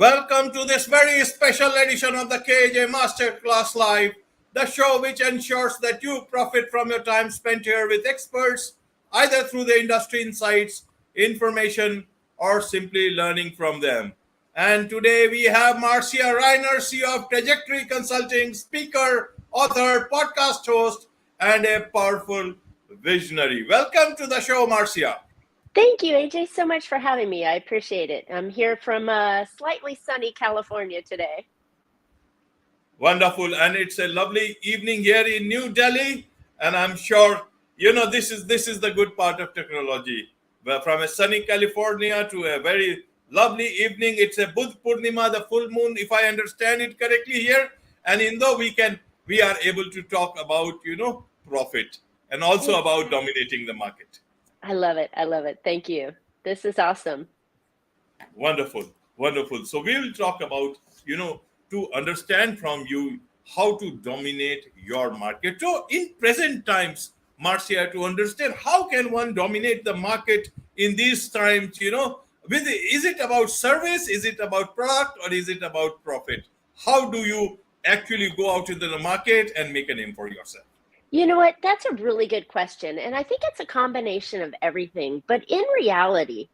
Welcome to this very special edition of the KJ Masterclass Live, the show which ensures that you profit from your time spent here with experts, either through the industry insights, information, or simply learning from them. And today we have Marcia Riner, CEO of Trajectory Consulting, speaker, author, podcast host, and a powerful visionary. Welcome to the show, Marcia. Thank you, AJ, so much for having me. I appreciate it. I'm here from slightly sunny California today. Wonderful, and it's a lovely evening here in New Delhi, and I'm sure this is the good part of technology. Well, from a sunny California to a very lovely evening, it's a Budh Purnima, the full moon, if I understand it correctly here, and in though we are able to talk about profit and also about dominating the market. I love it. I love it. Thank you. This is awesome. Wonderful. So we will talk about, to understand from you how to dominate your market. So in present times, Marcia, to understand how can one dominate the market in these times, is it about service, is it about product, or is it about profit? How do you actually go out into the market and make a name for yourself? You know what? That's a really good question. And I think it's a combination of everything. But in reality,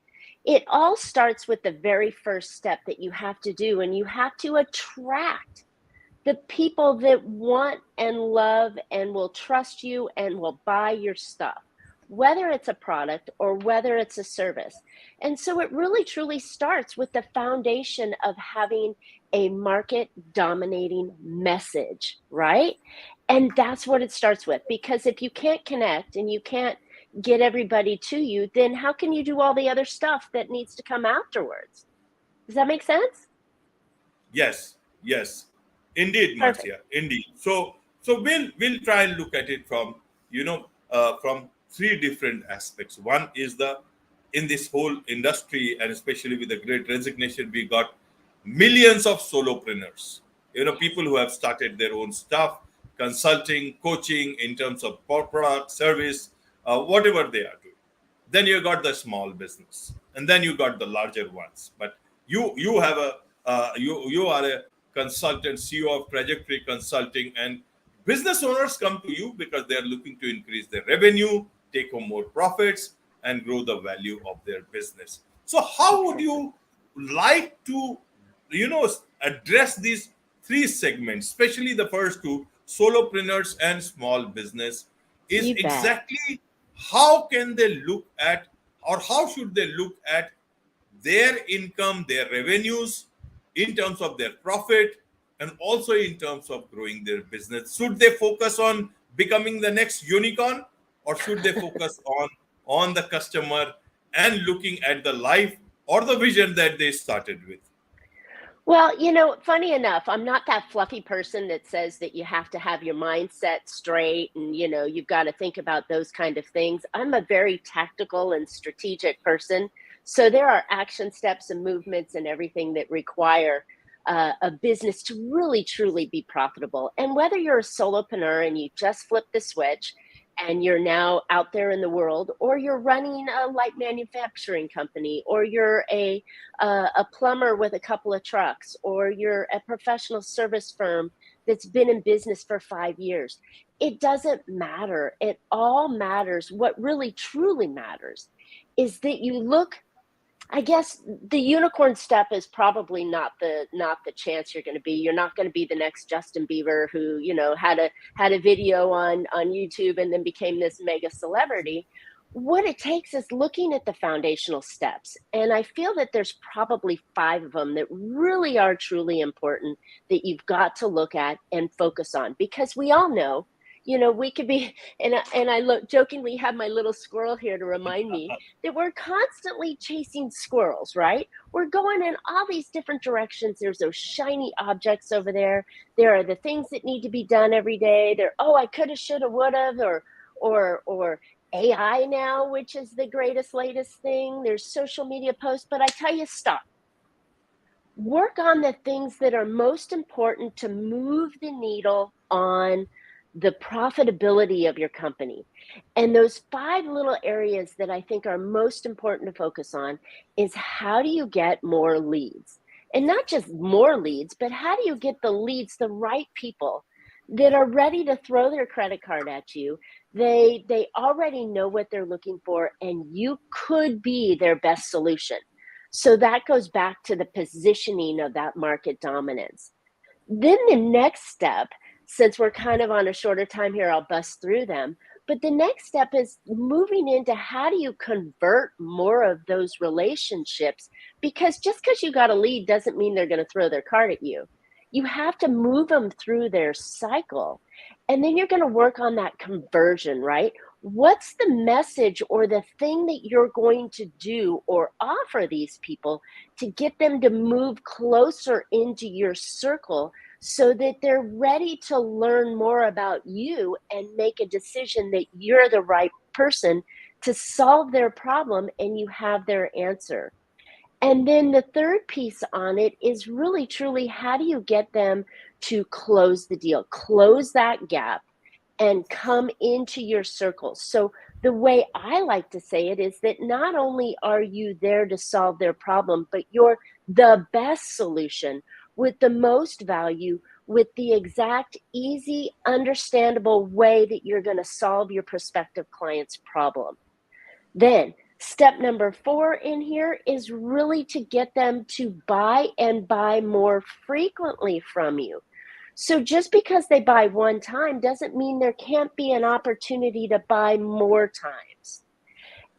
it all starts with the very first step that you have to do, and you have to attract the people that want and love and will trust you and will buy your stuff, whether it's a product or whether it's a service. And so it really truly starts with the foundation of having a market dominating message, right? And that's what it starts with, because if you can't connect and you can't get everybody to you, then how can you do all the other stuff that needs to come afterwards? Does that make sense? Yes. Indeed, Marcia. Perfect. Indeed. So we'll try and look at it from from three different aspects. One is in this whole industry, and especially with the Great Resignation, we got millions of solopreneurs. People who have started their own stuff, consulting, coaching in terms of product, service, whatever they are doing. Then you got the small business, and then you got the larger ones. But you are a consultant, CEO of Trajectory Consulting, and business owners come to you because they are looking to increase their revenue, take home more profits, and grow the value of their business. So how would you like to address these three segments, especially the first two, solopreneurs and small business, is exactly how can they look at, or how should they look at their income, their revenues, in terms of their profit, and also in terms of growing their business? Should they focus on becoming the next unicorn, or should they focus on the customer and looking at the life or the vision that they started with? Well, funny enough, I'm not that fluffy person that says that you have to have your mindset straight and, you've got to think about those kind of things. I'm a very tactical and strategic person. So there are action steps and movements and everything that require a business to really, truly be profitable. And whether you're a solopreneur and you just flip the switch and you're now out there in the world, or you're running a light manufacturing company, or you're a plumber with a couple of trucks, or you're a professional service firm that's been in business for 5 years, it doesn't matter. It all matters. What really truly matters is that you look. I guess the unicorn step is probably not the chance you're going to be. You're not going to be the next Justin Bieber who, had a video on YouTube and then became this mega celebrity. What it takes is looking at the foundational steps. And I feel that there's probably 5 of them that really are truly important that you've got to look at and focus on, because we all know, we could be, and I jokingly have my little squirrel here to remind me that we're constantly chasing squirrels, right? We're going in all these different directions. There's those shiny objects over there. There are the things that need to be done every day. I coulda, shoulda, woulda, or AI now, which is the greatest, latest thing. There's social media posts, but I tell you, stop. Work on the things that are most important to move the needle on the profitability of your company. And those 5 little areas that I think are most important to focus on is, how do you get more leads? And not just more leads, but how do you get the leads, the right people that are ready to throw their credit card at you? They already know what they're looking for, and you could be their best solution. So that goes back to the positioning of that market dominance. Then the next step, since we're kind of on a shorter time here, I'll bust through them. But the next step is moving into how do you convert more of those relationships? Because just because you got a lead doesn't mean they're going to throw their card at you. You have to move them through their cycle. And then you're going to work on that conversion, right? What's the message or the thing that you're going to do or offer these people to get them to move closer into your circle so that they're ready to learn more about you and make a decision that you're the right person to solve their problem and you have their answer. And then the third piece on it is really truly how do you get them to close the deal, close that gap and come into your circle. So the way I like to say it is that not only are you there to solve their problem, but you're the best solution with the most value, with the exact, easy, understandable way that you're going to solve your prospective client's problem. Then step number 4 in here is really to get them to buy and buy more frequently from you. So just because they buy one time doesn't mean there can't be an opportunity to buy more times.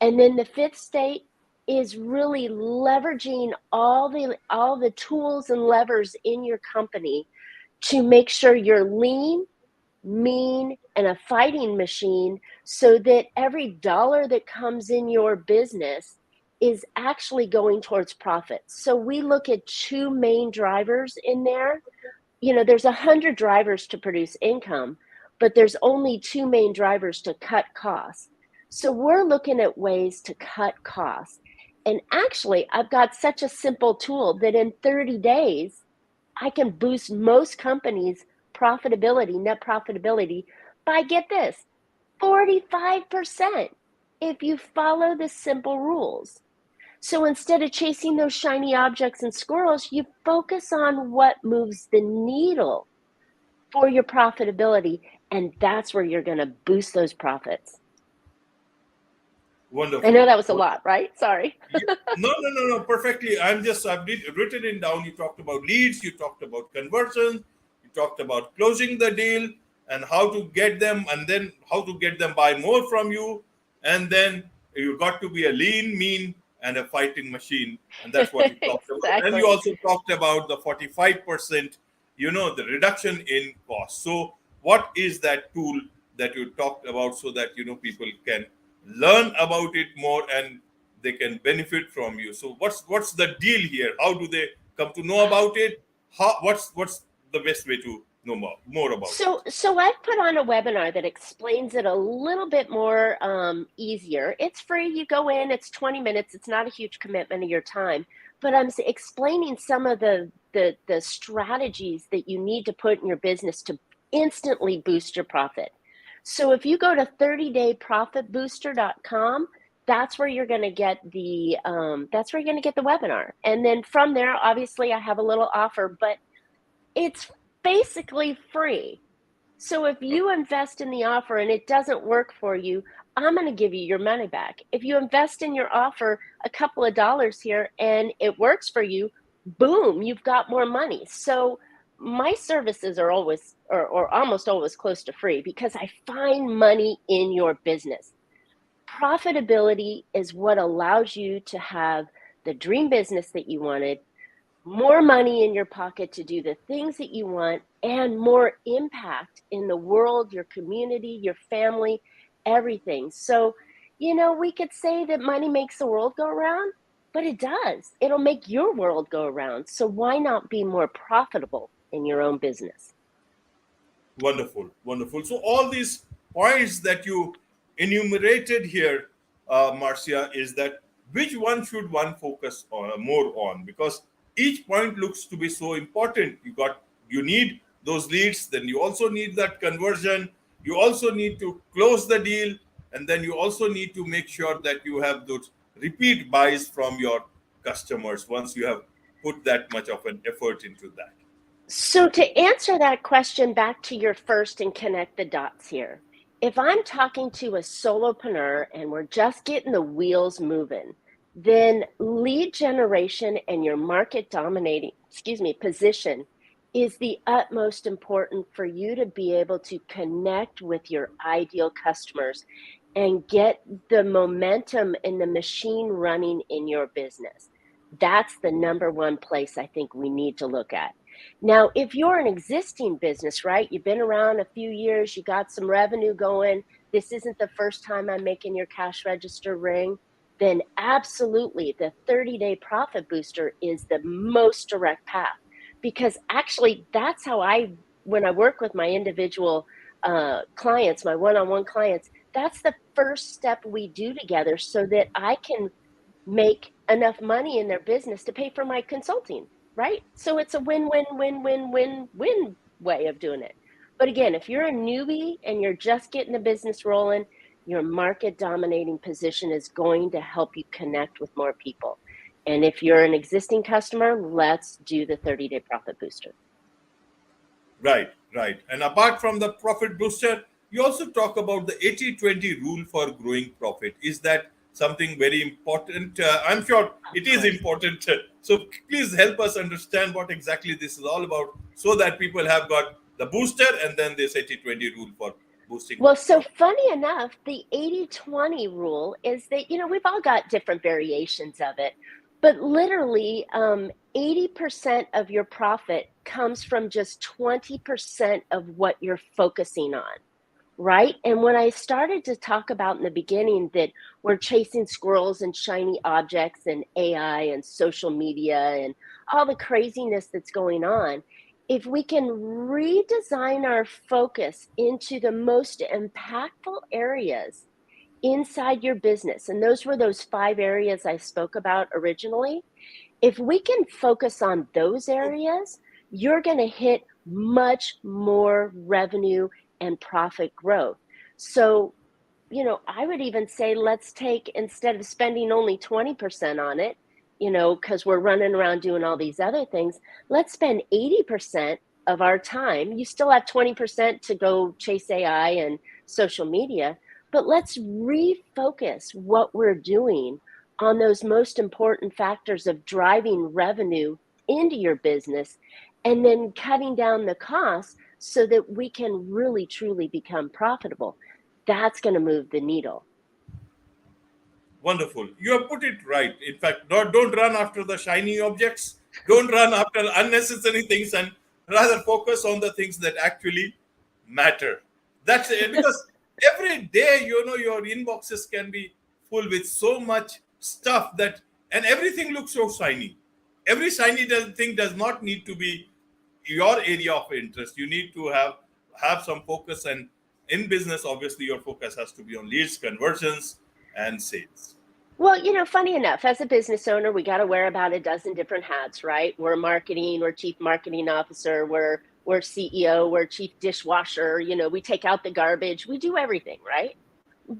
And then the fifth state is really leveraging all the tools and levers in your company to make sure you're lean, mean, and a fighting machine so that every dollar that comes in your business is actually going towards profit. So we look at 2 main drivers in there. There's 100 drivers to produce income, but there's only 2 main drivers to cut costs. So we're looking at ways to cut costs. And actually, I've got such a simple tool that in 30 days, I can boost most companies' profitability, net profitability, by, get this, 45% if you follow the simple rules. So instead of chasing those shiny objects and squirrels, you focus on what moves the needle for your profitability, and that's where you're going to boost those profits. I Wonderful. know that was a lot, right? Sorry. Yeah. No. Perfectly. I've written it down. You talked about leads. You talked about conversions. You talked about closing the deal and how to get them, and then how to get them buy more from you. And then you got to be a lean, mean, and a fighting machine. And that's what you talked about. And you Exactly. also talked about the 45%, the reduction in cost. So what is that tool that you talked about so that, people can learn about it more and they can benefit from you? So what's the deal here? How do they come to know about it? What's the best way to know more about it? So I've put on a webinar that explains it a little bit more easier. It's free. You go in. It's 20 minutes. It's not a huge commitment of your time. But I'm explaining some of the strategies that you need to put in your business to instantly boost your profit. So if you go to 30dayprofitbooster.com, that's where you're going to get the webinar. And then from there, obviously, I have a little offer, but it's basically free. So if you invest in the offer and it doesn't work for you, I'm going to give you your money back. If you invest in your offer a couple of dollars here and it works for you, boom, you've got more money. So my services are always or almost always close to free because I find money in your business. Profitability is what allows you to have the dream business that you wanted, more money in your pocket to do the things that you want, and more impact in the world, your community, your family, everything. So, we could say that money makes the world go around, but it does. It'll make your world go around. So why not be more profitable in your own business? Wonderful, wonderful. So all these points that you enumerated here, Marcia, is that which one should one focus on more on? Because each point looks to be so important. You need those leads, then you also need that conversion. You also need to close the deal, and then you also need to make sure that you have those repeat buys from your customers once you have put that much of an effort into that? So to answer that question back to your first and connect the dots here, if I'm talking to a solopreneur and we're just getting the wheels moving, then lead generation and your market dominating, position is the utmost important for you to be able to connect with your ideal customers and get the momentum and the machine running in your business. That's the number one place I think we need to look at. Now, if you're an existing business, right, you've been around a few years, you got some revenue going, this isn't the first time I'm making your cash register ring, then absolutely the 30-day profit booster is the most direct path. Because actually, that's how when I work with my individual clients, my one-on-one clients, that's the first step we do together so that I can make enough money in their business to pay for my consulting, right? So it's a win-win-win-win-win-win way of doing it. But again, if you're a newbie and you're just getting the business rolling, your market dominating position is going to help you connect with more people. And if you're an existing customer, let's do the 30-day profit booster. Right, right. And apart from the profit booster, you also talk about the 80-20 rule for growing profit. Is that something very important? I'm sure it is important. So please help us understand what exactly this is all about so that people have got the booster and then this 80-20 rule for boosting Well, so profit. funny enough, the 80-20 rule is that, we've all got different variations of it, but literally 80% of your profit comes from just 20% of what you're focusing on, right? And when I started to talk about in the beginning that we're chasing squirrels and shiny objects and AI and social media and all the craziness that's going on, if we can redesign our focus into the most impactful areas inside your business, and those were those 5 areas I spoke about originally, if we can focus on those areas, you're going to hit much more revenue and profit growth. So, I would even say let's take, instead of spending only 20% on it, because we're running around doing all these other things, let's spend 80% of our time. You still have 20% to go chase AI and social media, but let's refocus what we're doing on those most important factors of driving revenue into your business and then cutting down the costs so that we can really truly become profitable. That's going to move the needle. Wonderful. You have put it right. In fact, don't run after the shiny objects. Don't run after unnecessary things and rather focus on the things that actually matter. That's it. Because every day, your inboxes can be full with so much stuff and everything looks so shiny. Every thing does not need to be your area of interest. You need to have some focus, and in business, obviously, your focus has to be on leads, conversions, and sales. Well, funny enough, as a business owner, we got to wear about a dozen different hats, right? We're marketing, we're chief marketing officer, we're CEO, we're chief dishwasher, we take out the garbage, we do everything, right?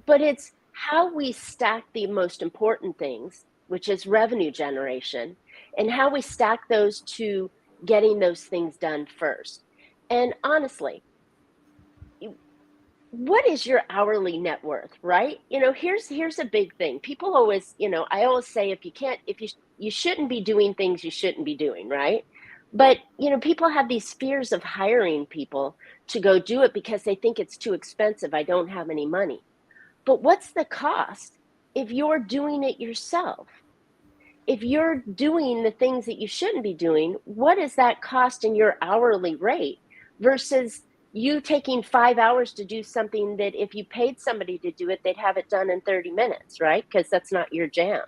But it's how we stack the most important things, which is revenue generation, and how we stack those to getting those things done first. And honestly, what is your hourly net worth, right? Here's a big thing. People always, I always say if you shouldn't be doing things you shouldn't be doing, right? But, people have these fears of hiring people to go do it because they think it's too expensive. I don't have any money. But what's the cost if you're doing it yourself? If you're doing the things that you shouldn't be doing, what is that cost in your hourly rate versus you taking 5 hours to do something that if you paid somebody to do it, they'd have it done in 30 minutes, right? Because that's not your jam.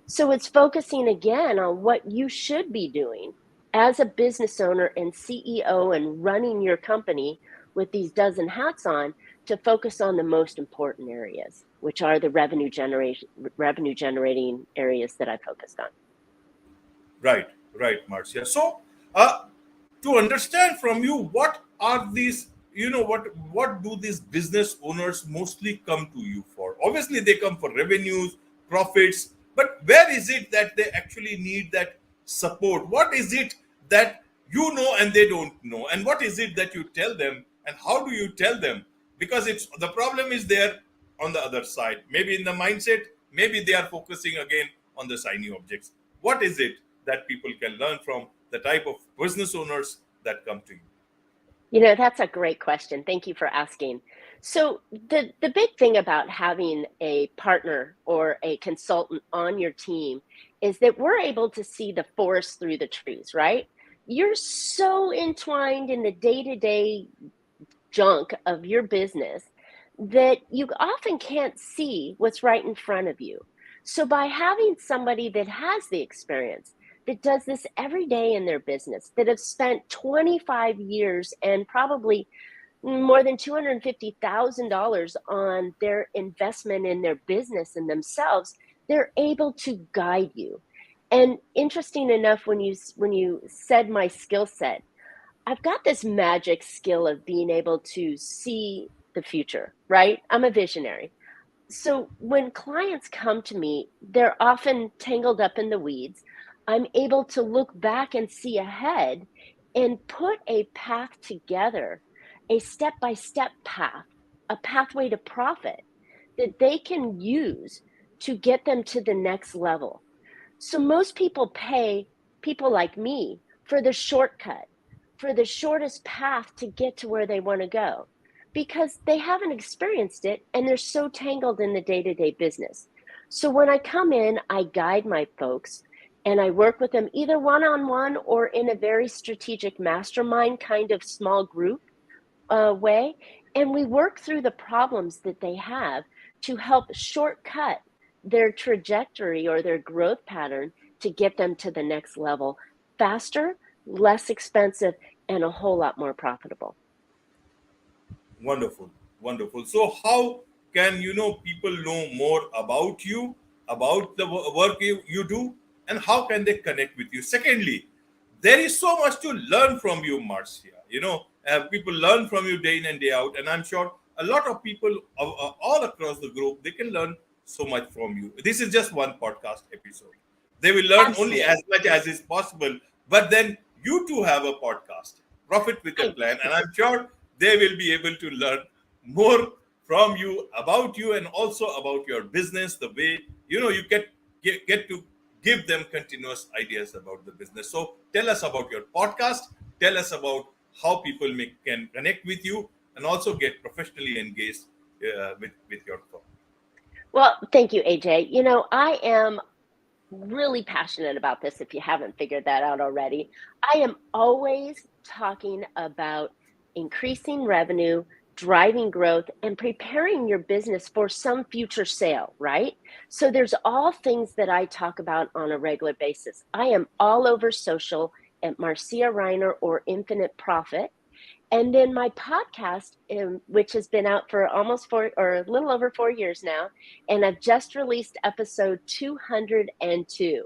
So it's focusing again on what you should be doing as a business owner and CEO and running your company with these dozen hats on to focus on the most important areas, which are the revenue generating areas that I focused on. Right, Marcia. So, to understand from you, what are these? What do these business owners mostly come to you for? Obviously, they come for revenues, profits, but where is it that they actually need that support? What is it that you know and they don't know? And what is it that you tell them? And how do you tell them? Because it's the problem is there on the other side. Maybe in the mindset, maybe they are focusing again on the shiny objects. What is it that people can learn from the type of business owners that come to you? That's a great question. Thank you for asking. So the big thing about having a partner or a consultant on your team is that we're able to see the forest through the trees, right? You're so entwined in the day-to-day junk of your business that you often can't see what's right in front of you. So by having somebody that has the experience, that does this every day in their business, that have spent 25 years and probably more than $250,000 on their investment in their business and themselves, they're able to guide you. And interesting enough, when you said my skill set, I've got this magic skill of being able to see the future, right? I'm a visionary. So when clients come to me, they're often tangled up in the weeds. I'm able to look back and see ahead and put a path together, a step by step path, a pathway to profit that they can use to get them to the next level. So most people pay people like me for the shortcut, for the shortest path to get to where they want to go because they haven't experienced it and they're so tangled in the day-to-day business. So when I come in, I guide my folks and I work with them either one-on-one or in a very strategic mastermind kind of small group way. And we work through the problems that they have to help shortcut their trajectory or their growth pattern to get them to the next level faster, less expensive, and a whole lot more profitable. Wonderful, wonderful. So, how can people know more about you, about the work you do, and how can they connect with you? Secondly, there is so much to learn from you, Marcia. People learn from you day in and day out, and I'm sure a lot of people all across the globe they can learn so much from you. This is just one podcast episode. They will learn only Absolutely. as much as is possible, but then you too have a podcast, Profit with a I Plan, and I'm sure they will be able to learn more from you about you and also about your business, the way you get to give them continuous ideas about the business. So tell us about your podcast, tell us about how people can connect with you and also get professionally engaged with your firm. Well, thank you, AJ. I am really passionate about this if you haven't figured that out already. I am always talking about increasing revenue, driving growth, and preparing your business for some future sale, right? So there's all things that I talk about on a regular basis. I am all over social at Marcia Riner or Infinite Profit. And then my podcast, which has been out for almost 4 or a little over 4 years now, and I've just released episode 202.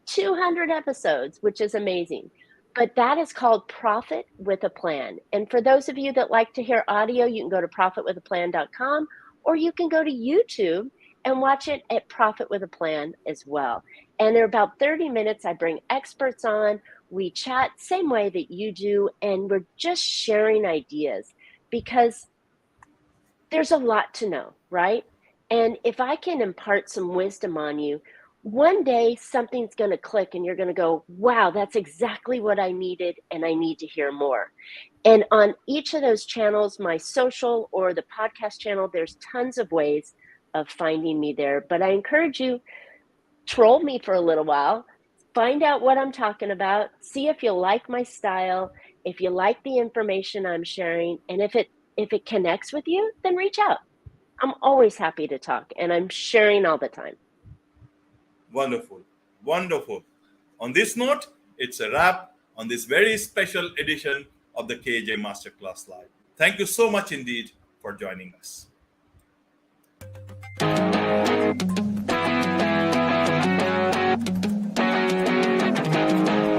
200 episodes, which is amazing. But that is called Profit with a Plan. And for those of you that like to hear audio, you can go to profitwithaplan.com or you can go to YouTube and watch it at Profit with a Plan as well. And they're about 30 minutes. I bring experts on. We chat same way that you do, and we're just sharing ideas because there's a lot to know, right? And if I can impart some wisdom on you, one day something's going to click and you're going to go, wow, that's exactly what I needed, and I need to hear more. And on each of those channels, my social or the podcast channel, there's tons of ways of finding me there. But I encourage you, troll me for a little while, find out what I'm talking about, see if you like my style, if you like the information I'm sharing, and if it connects with you, then reach out. I'm always happy to talk, and I'm sharing all the time. Wonderful, wonderful. On this note, it's a wrap on this very special edition of the KJ Masterclass Live. Thank you so much indeed for joining us.